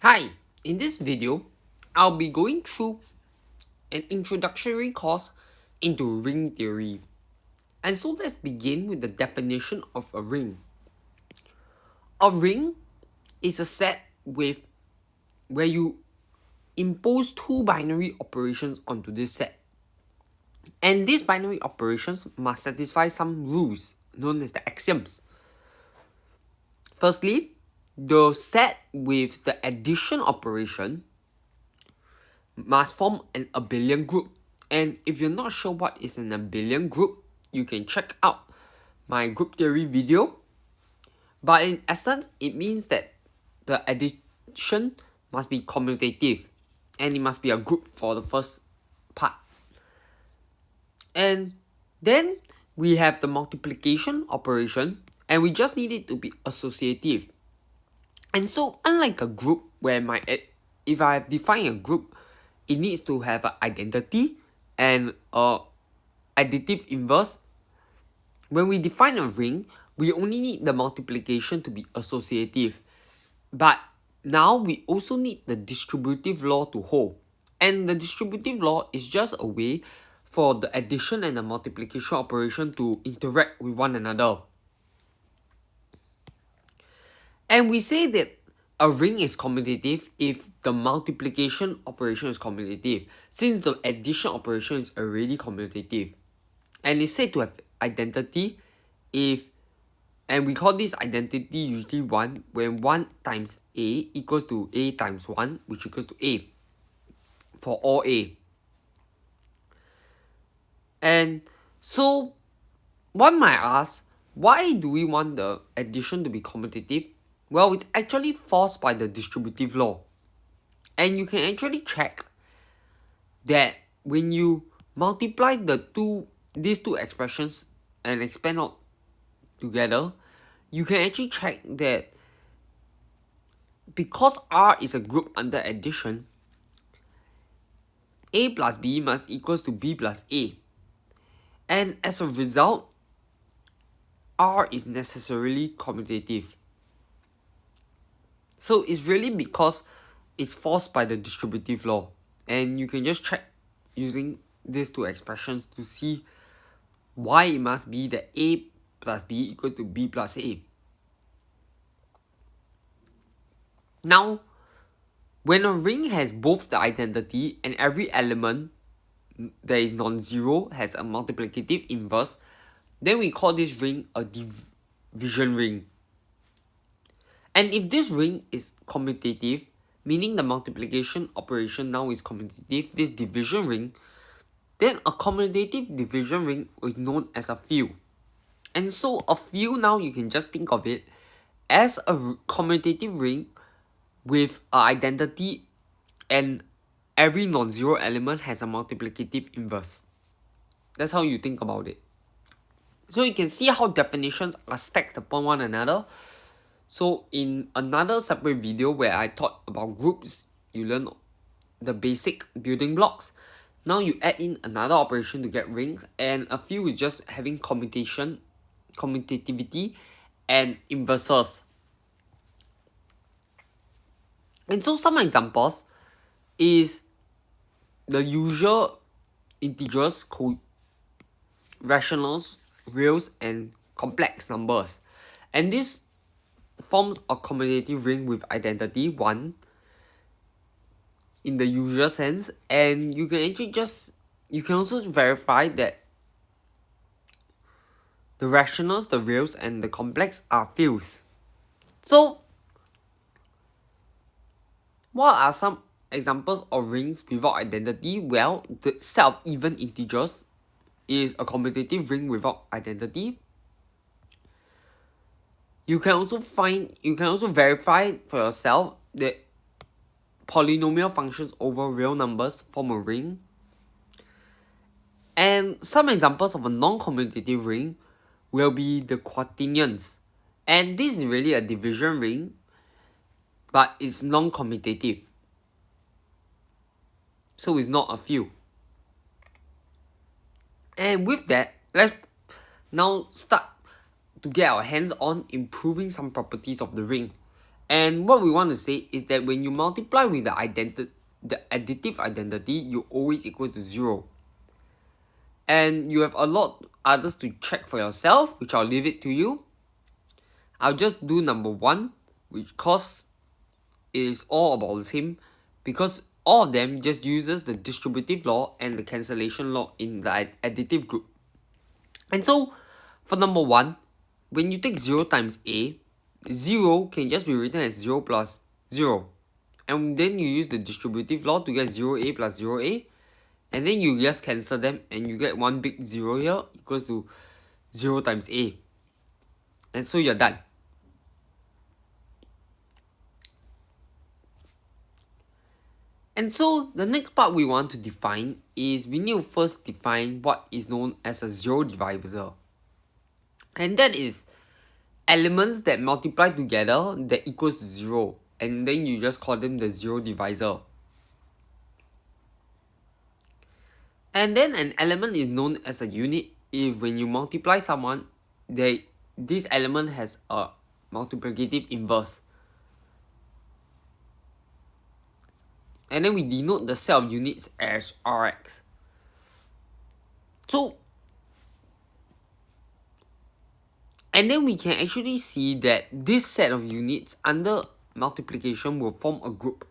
Hi, in this video, I'll be going through an introductory course into ring theory. And so let's begin with the definition of a ring. A ring is a set with where you impose two binary operations onto this set. And these binary operations must satisfy some rules known as the axioms. Firstly, the set with the addition operation must form an abelian group. And if you're not sure what is an abelian group, you can check out my group theory video. But in essence, it means that the addition must be commutative and it must be a group for the first part. And then we have the multiplication operation and we just need it to be associative. And so unlike a group where if I have defined a group, it needs to have an identity and a additive inverse. When we define a ring, we only need the multiplication to be associative. But now we also need the distributive law to hold. And the distributive law is just a way for the addition and the multiplication operation to interact with one another. And we say that a ring is commutative if the multiplication operation is commutative, since the addition operation is already commutative. And it's said to have identity and we call this identity usually 1 when 1 times A equals to A times 1, which equals to A for all A. And so one might ask, why do we want the addition to be commutative? Well, it's actually forced by the distributive law. And you can actually check that when you multiply these two expressions and expand out together, you can actually check that because R is a group under addition, A plus B must equals to B plus A. And as a result, R is necessarily commutative. So it's really because it's forced by the distributive law. And you can just check using these two expressions to see why it must be that A plus B equals to B plus A. Now, when a ring has both the identity and every element that is non-zero has a multiplicative inverse, then we call this ring a division ring. And if this ring is commutative, meaning the multiplication operation now is commutative, this division ring, then a commutative division ring is known as a field. And so a field now you can just think of it as a commutative ring with an identity and every non-zero element has a multiplicative inverse. That's how you think about it. So you can see how definitions are stacked upon one another. So in another separate video where I taught about groups, you learn the basic building blocks. Now you add in another operation to get rings, and a field is just having commutativity and inverses. And so some examples is the usual integers, rationals, reals, and complex numbers. And this forms a commutative ring with identity 1 in the usual sense, and you can also verify that the rationals, the reals, and the complex are fields. So what are some examples of rings without identity? Well, the set of even integers is a commutative ring without identity. You can also verify for yourself that polynomial functions over real numbers form a ring. And some examples of a non-commutative ring will be the quaternions. And this is really a division ring, but it's non-commutative. So it's not a field. And with that, let's now start to get our hands on improving some properties of the ring. And what we want to say is that when you multiply with the additive identity, you always equal to 0. And you have a lot others to check for yourself, which I'll leave it to you. I'll just do number 1, which cause is all about the same, because all of them just uses the distributive law and the cancellation law in the additive group. And so for number 1, when you take 0 times a, 0 can just be written as 0 plus 0. And then you use the distributive law to get 0a plus 0a. And then you just cancel them and you get one big 0 here equals to 0 times a. And so you're done. And so the next part we want to define is we need to first define what is known as a zero divisor. And that is elements that multiply together that equals to 0. And then you just call them the zero divisor. And then an element is known as a unit if when you multiply someone, this element has a multiplicative inverse. And then we denote the set of units as Rx. So, and then we can actually see that this set of units under multiplication will form a group.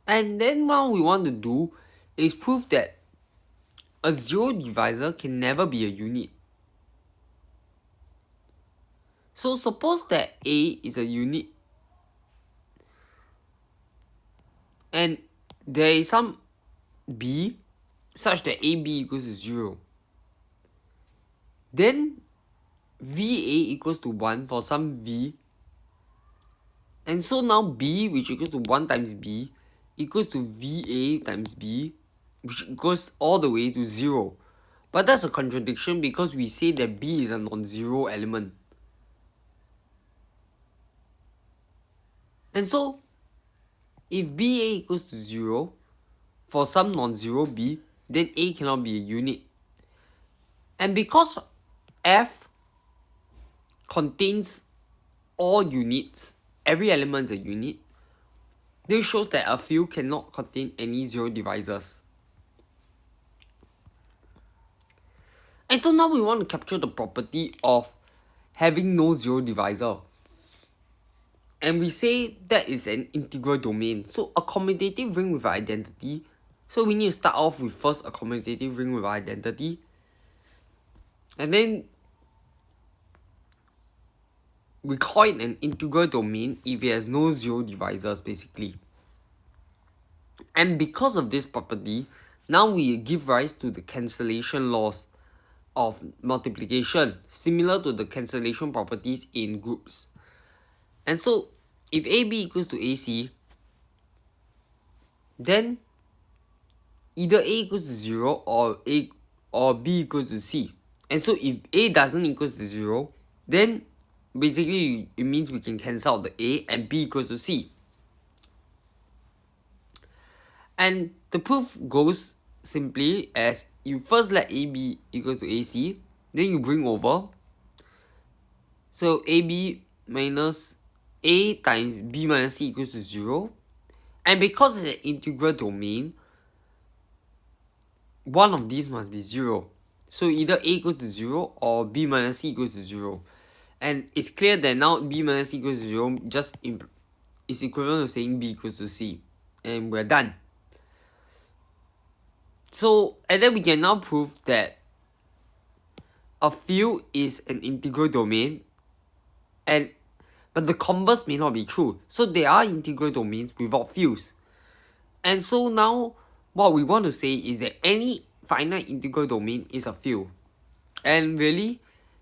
And then what we want to do is prove that a zero divisor can never be a unit. So suppose that A is a unit and there is some B such that AB equals to 0. Then VA equals to 1 for some V. And so now B, which equals to 1 times B, equals to VA times B, which goes all the way to 0. But that's a contradiction because we say that B is a non-zero element. And so, if BA equals to 0, for some non-zero B, then A cannot be a unit. And because F contains all units, every element is a unit, this shows that a field cannot contain any zero divisors. And so now we want to capture the property of having no zero divisor. And we say that is an integral domain. So a commutative ring with an identity. So we need to start off with first a commutative ring with an identity. And then we call it an integral domain if it has no zero divisors basically. And because of this property, now we give rise to the cancellation laws of multiplication, similar to the cancellation properties in groups. And so, if AB equals to AC, then either A equals to 0 or B equals to C. And so, if A doesn't equal to 0, then basically it means we can cancel out the A and B equals to C. And the proof goes simply as you first let AB equals to AC, then you bring over. So AB minus A times B minus C equals to 0. And because it's an integral domain, one of these must be 0. So either A equals to 0 or B minus C equals to 0. And it's clear that now B minus C equals to 0 is equivalent to saying B equals to C. And we're done. So, and then we can now prove that a field is an integral domain, but the converse may not be true. So there are integral domains without fields. And so now what we want to say is that any finite integral domain is a field. And really,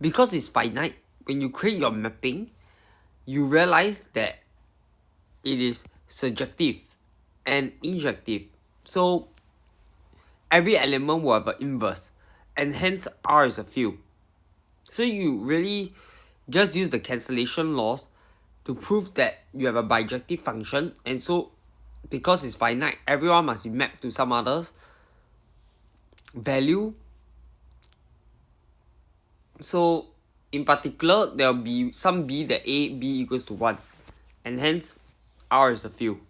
because it's finite, when you create your mapping, you realize that it is surjective and injective. So every element will have an inverse, and hence R is a field. So you really just use the cancellation laws to prove that you have a bijective function, and so because it's finite, everyone must be mapped to some others value, So in particular, there will be some b that a, b equals to 1. And hence, R is a field.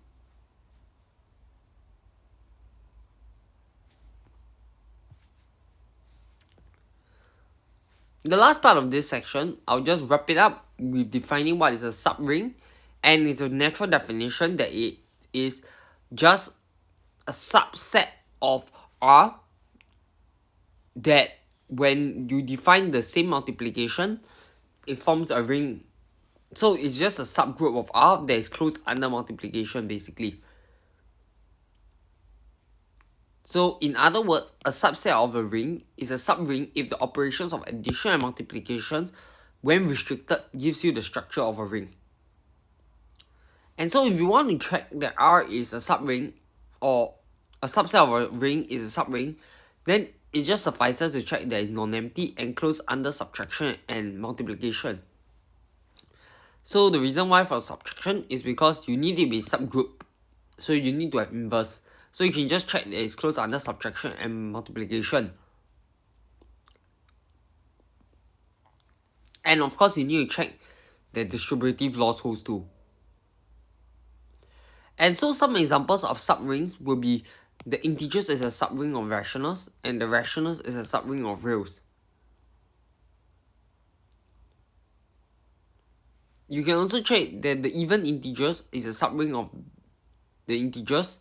The last part of this section, I'll just wrap it up with defining what is a subring, and it's a natural definition that it is just a subset of R that when you define the same multiplication, it forms a ring. So it's just a subgroup of R that is closed under multiplication basically. So in other words, a subset of a ring is a subring if the operations of addition and multiplication, when restricted, gives you the structure of a ring. And so if you want to check that R is a subring or a subset of a ring is a subring, then it just suffices to check that it's non-empty and closed under subtraction and multiplication. So the reason why for subtraction is because you need it to be subgroup. So you need to have inverse. So you can just check that it's closed under subtraction and multiplication. And of course you need to check that distributive laws holds too. And so some examples of subrings will be the integers is a subring of rationals and the rationals is a subring of reals. You can also check that the even integers is a subring of the integers,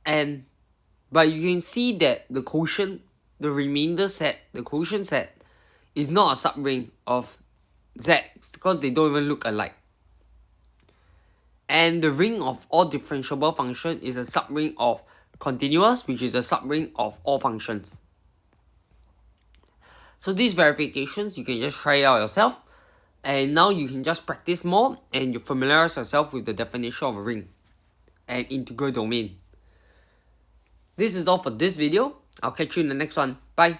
but you can see that the quotient, the remainder set, the quotient set is not a subring of Z because they don't even look alike. And the ring of all differentiable function is a subring of continuous, which is a subring of all functions. So these verifications, you can just try it out yourself. And now you can just practice more and you familiarize yourself with the definition of a ring and integral domain. This is all for this video. I'll catch you in the next one. Bye.